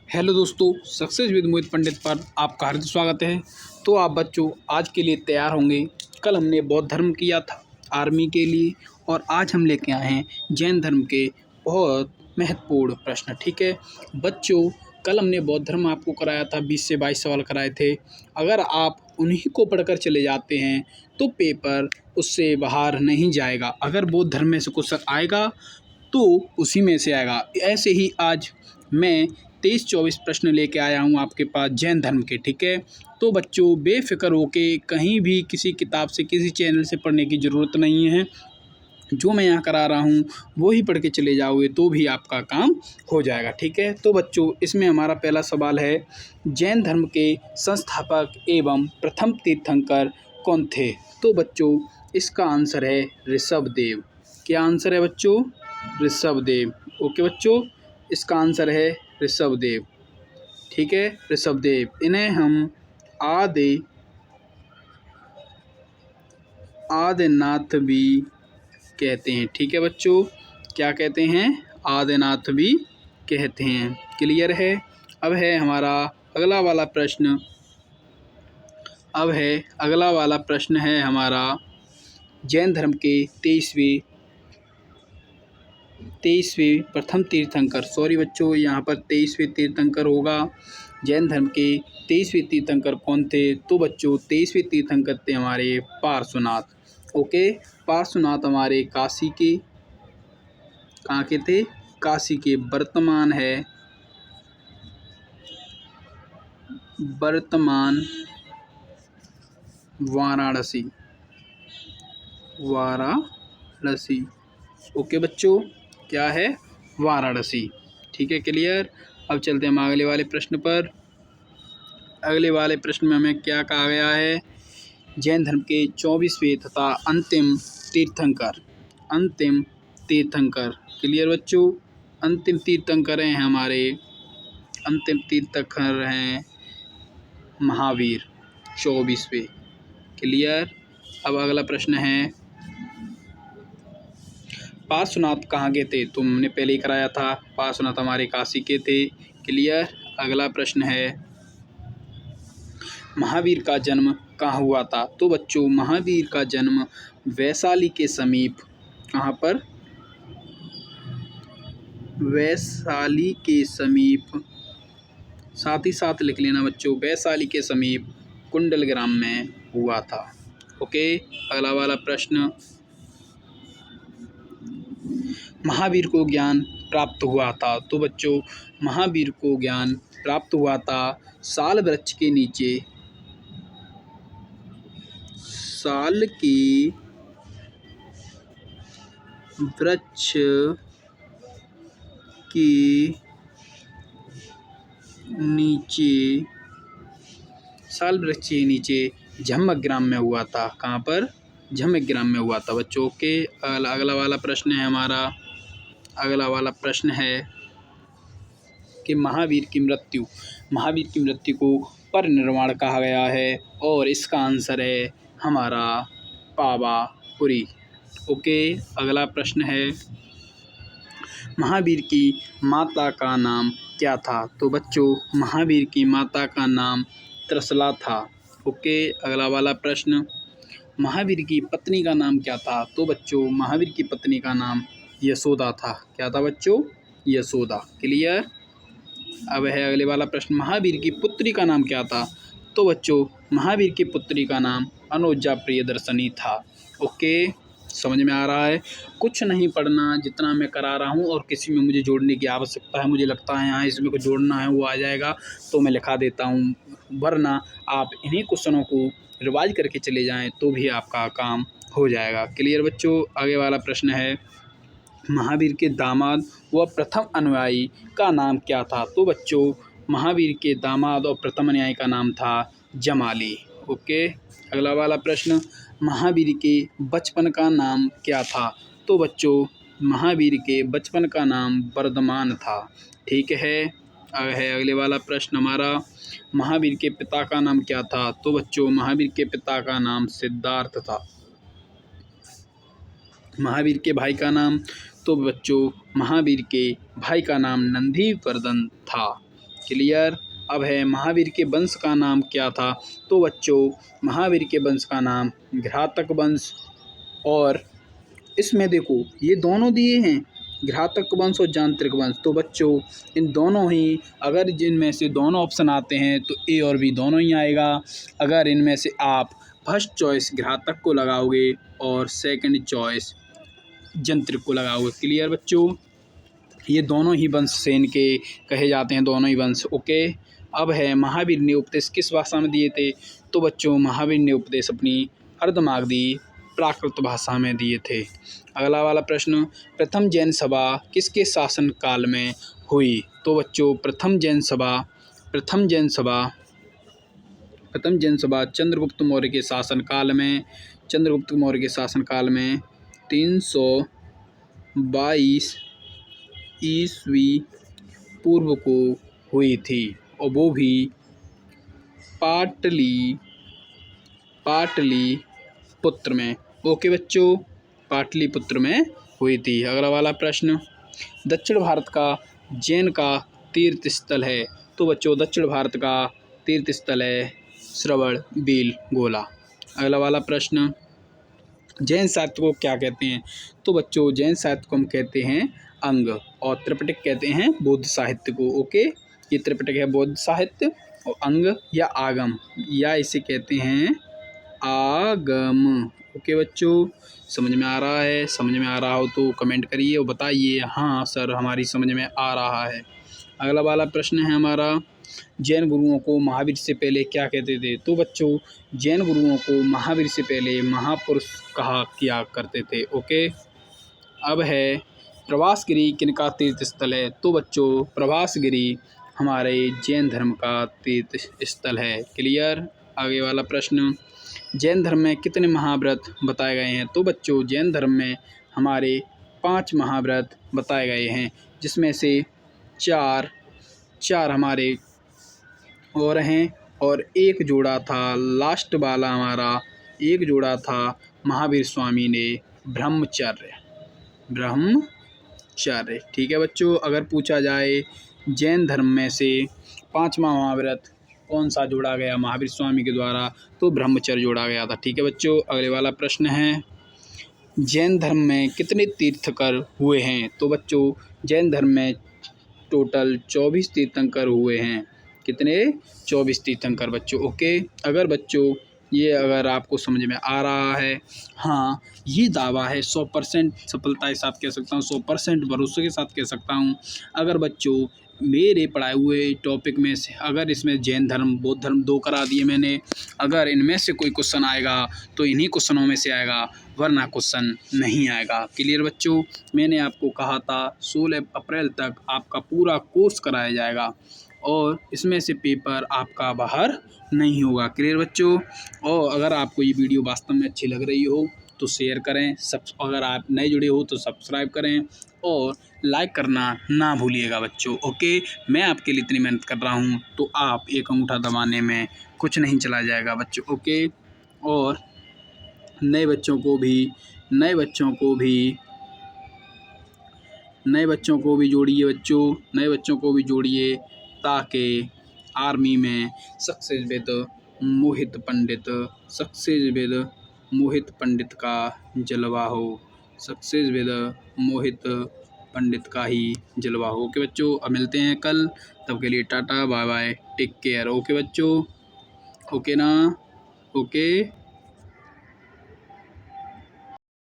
Hello दोस्तों, success with मोहित पंडित पर आपका हार्दिक स्वागत है। तो आप बच्चों आज के लिए तैयार होंगे। कल हमने बौद्ध धर्म किया था आर्मी के लिए और आज हम लेके आए हैं जैन धर्म के बहुत महत्वपूर्ण प्रश्न। ठीक है बच्चों, कल हमने बौद्ध धर्म आपको कराया था, 20 से 22 सवाल कराए थे। अगर आप उन्हीं को पढ़कर चले जाते हैं तो पेपर उससे बाहर नहीं जाएगा। अगर बौद्ध धर्म में से कुछ आएगा तो उसी में से आएगा। ऐसे ही आज मैं 23-24 प्रश्न लेके आया हूँ आपके पास जैन धर्म के। ठीक है, तो बच्चों बेफिक्र होके कहीं भी किसी किताब से किसी चैनल से पढ़ने की ज़रूरत नहीं है। जो मैं यहाँ करा रहा हूँ वो ही पढ़ के चले जाओगे तो भी आपका काम हो जाएगा। ठीक है, तो बच्चों इसमें हमारा पहला सवाल है, जैन धर्म के संस्थापक एवं प्रथम तीर्थंकर कौन थे? तो बच्चों इसका आंसर है ऋषभदेव। क्या आंसर है बच्चों? ऋषभदेव। ओके बच्चों, इसका आंसर है ऋषभदेव। ठीक है, ऋषभदेव। इन्हें हम आदिनाथ भी कहते हैं। ठीक है बच्चों, क्या कहते हैं? आदिनाथ भी कहते हैं। क्लियर है? अब है हमारा अगला वाला प्रश्न। अगला वाला प्रश्न है हमारा, जैन धर्म के 23वें प्रथम तीर्थंकर। सॉरी बच्चों, यहाँ पर 23वें तीर्थंकर होगा। जैन धर्म के 23वें तीर्थंकर कौन थे? तो बच्चों 23वें तीर्थंकर थे हमारे पार्श्वनाथ। ओके, पार्श्वनाथ हमारे काशी के, कहाँ के थे? काशी के। वर्तमान वाराणसी। ओके बच्चों, क्या है? वाराणसी। ठीक है, क्लियर। अब चलते हैं हम अगले वाले प्रश्न पर। अगले वाले प्रश्न में हमें क्या कहा गया है? जैन धर्म के 24वें तथा अंतिम तीर्थंकर। क्लियर बच्चों, अंतिम तीर्थंकर हैं हमारे, अंतिम तीर्थंकर हैं महावीर, 24वें। क्लियर। अब अगला प्रश्न है, पार्श्वनाथ कहाँ के थे? तुमने पहले ही कराया था, पार्श्वनाथ हमारे काशी के थे। क्लियर। अगला प्रश्न है, महावीर का जन्म कहाँ हुआ था? तो बच्चों महावीर का जन्म वैशाली के समीप, कहाँ पर? वैशाली के समीप, साथ ही साथ लिख लेना बच्चों, वैशाली के समीप कुंडल ग्राम में हुआ था। ओके, अगला वाला प्रश्न, महावीर को ज्ञान प्राप्त हुआ था? तो बच्चों महावीर को ज्ञान प्राप्त हुआ था साल वृक्ष के नीचे, साल के वृक्ष के नीचे, साल वृक्ष के नीचे झम्मक ग्राम में हुआ था। कहाँ पर? झम्मक ग्राम में हुआ था बच्चों के। अगला वाला प्रश्न है हमारा, अगला वाला प्रश्न है कि महावीर की मृत्यु को परिनिर्वाण कहा गया है और इसका आंसर है हमारा पावापुरी। ओके, अगला प्रश्न है, महावीर की माता का नाम क्या था? तो बच्चों महावीर की माता का नाम त्रिशला था। ओके, अगला वाला प्रश्न, महावीर की पत्नी का नाम क्या था? तो बच्चों महावीर की पत्नी का नाम यशोदा था। क्या था बच्चों? यशोदा। क्लियर। अब है अगले वाला प्रश्न, महावीर की पुत्री का नाम क्या था? तो बच्चों महावीर की पुत्री का नाम अनुजा प्रियदर्शनी था। ओके, समझ में आ रहा है? कुछ नहीं पढ़ना, जितना मैं करा रहा हूँ, और किसी में मुझे जोड़ने की आवश्यकता है, मुझे लगता है यहाँ इसमें कुछ जोड़ना है वो आ जाएगा तो मैं लिखा देता हूँ, वरना आप इन्हीं क्वेश्चनों को रिवाइज करके चले जाएं तो भी आपका काम हो जाएगा। क्लियर बच्चों। आगे वाला प्रश्न है, महावीर के दामाद व प्रथम अनुयायी का नाम क्या था? तो बच्चों महावीर के दामाद और प्रथम अनुयायी का नाम था जमाली। ओके, अगला वाला प्रश्न, महावीर के बचपन का नाम क्या था? तो बच्चों महावीर के बचपन का नाम वर्धमान था। ठीक है। अगले वाला प्रश्न हमारा, महावीर के पिता का नाम क्या था? तो बच्चों महावीर के पिता का नाम सिद्धार्थ था। महावीर के भाई का नाम, तो बच्चों महावीर के भाई का नाम नंदीवर्धन था। क्लियर। अब है महावीर के वंश का नाम क्या था? तो बच्चों महावीर के वंश का नाम घातक वंश, और इसमें देखो ये दोनों दिए हैं, घातक वंश और यांत्रिक वंश। तो बच्चों इन दोनों ही, अगर जिनमें से दोनों ऑप्शन आते हैं तो ए और बी दोनों ही आएगा। अगर इनमें से आप फर्स्ट चॉइस घातक को लगाओगे और सेकंड चॉइस यांत्रिक को लगाओगे। क्लियर बच्चों, ये दोनों ही वंश से इनके कहे जाते हैं, दोनों ही वंश। ओके। अब है महावीर ने उपदेश किस भाषा में दिए थे? तो बच्चों महावीर ने उपदेश अपनी अर्धमागधी प्राकृत भाषा में दिए थे। अगला वाला प्रश्न, प्रथम जैन सभा किसके शासन काल में हुई? तो बच्चों प्रथम जैन सभा चंद्रगुप्त मौर्य के शासन काल में, 322 ईस्वी पूर्व को हुई थी, और वो भी पाटलिपुत्र में। ओके बच्चों, पाटलिपुत्र में हुई थी। अगला वाला प्रश्न, दक्षिण भारत का जैन का तीर्थ स्थल है? तो बच्चों दक्षिण भारत का तीर्थ स्थल है श्रवणबेलगोला। अगला वाला प्रश्न, जैन साहित्य को क्या कहते हैं? तो बच्चों जैन साहित्य को हम कहते हैं अंग, और त्रिपिटक कहते हैं बौद्ध साहित्य को। ओके, ये त्रिपिटक है बौद्ध साहित्य, और अंग या आगम या इसे कहते हैं आगम। ओके बच्चों, समझ में आ रहा है? समझ में आ रहा हो तो कमेंट करिए और बताइए हाँ सर हमारी समझ में आ रहा है। अगला वाला प्रश्न है हमारा, जैन गुरुओं को महावीर से पहले क्या कहते थे? तो बच्चों जैन गुरुओं को महावीर से पहले महापुरुष कहा किया करते थे। ओके। अब है प्रभासगिरी किनका तीर्थ स्थल है? तो बच्चों प्रभासगिरी हमारे जैन धर्म का तीर्थ स्थल है। क्लियर। आगे वाला प्रश्न, जैन धर्म में कितने महाव्रत बताए गए हैं? तो बच्चों जैन धर्म में हमारे 5 महाव्रत बताए गए हैं, जिसमें से चार हमारे और हैं, और एक जोड़ा था लास्ट वाला हमारा, एक जोड़ा था महावीर स्वामी ने ब्रह्मचर्य। ठीक है बच्चों, अगर पूछा जाए जैन धर्म में से 5वां महाव्रत कौन सा जोड़ा गया महावीर स्वामी के द्वारा, तो ब्रह्मचर्य जोड़ा गया था। ठीक है बच्चों। अगले वाला प्रश्न है, जैन धर्म में कितने तीर्थंकर हुए हैं? तो बच्चों जैन धर्म में टोटल 24 तीर्थंकर हुए हैं। कितने? 24 तीर्थंकर बच्चों। ओके। अगर बच्चों ये अगर आपको समझ में आ रहा है, हाँ ये दावा है 100% सफलता के साथ कह सकता हूँ, 100% भरोसे के साथ कह सकता हूँ, अगर बच्चों मेरे पढ़ाए हुए टॉपिक में से अगर इसमें जैन धर्म बौद्ध धर्म 2 करा दिए मैंने, अगर इनमें से कोई क्वेश्चन आएगा तो इन्हीं क्वेश्चनों में से आएगा, वरना क्वेश्चन नहीं आएगा। क्लियर बच्चों, मैंने आपको कहा था 16 अप्रैल तक आपका पूरा कोर्स कराया जाएगा, और इसमें से पेपर आपका बाहर नहीं होगा। क्लियर बच्चों, और अगर आपको ये वीडियो वास्तव में अच्छी लग रही हो तो शेयर करें, अगर आप नए जुड़े हो तो सब्सक्राइब करें, और लाइक करना ना भूलिएगा बच्चों। ओके, मैं आपके लिए इतनी मेहनत कर रहा हूँ तो आप एक अंगूठा दबाने में कुछ नहीं चला जाएगा बच्चों। ओके, और नए बच्चों को जोड़िए बच्चों, नए बच्चों को भी जोड़िए, ताकि आर्मी में सक्सेस विद मोहित पंडित का जलवा हो, सक्सेस विद मोहित पंडित का ही जलवा हो। ओके बच्चों, अब मिलते हैं कल, तब के लिए tata bye bye, take care. Okay बच्चों, ओके ना? ओके।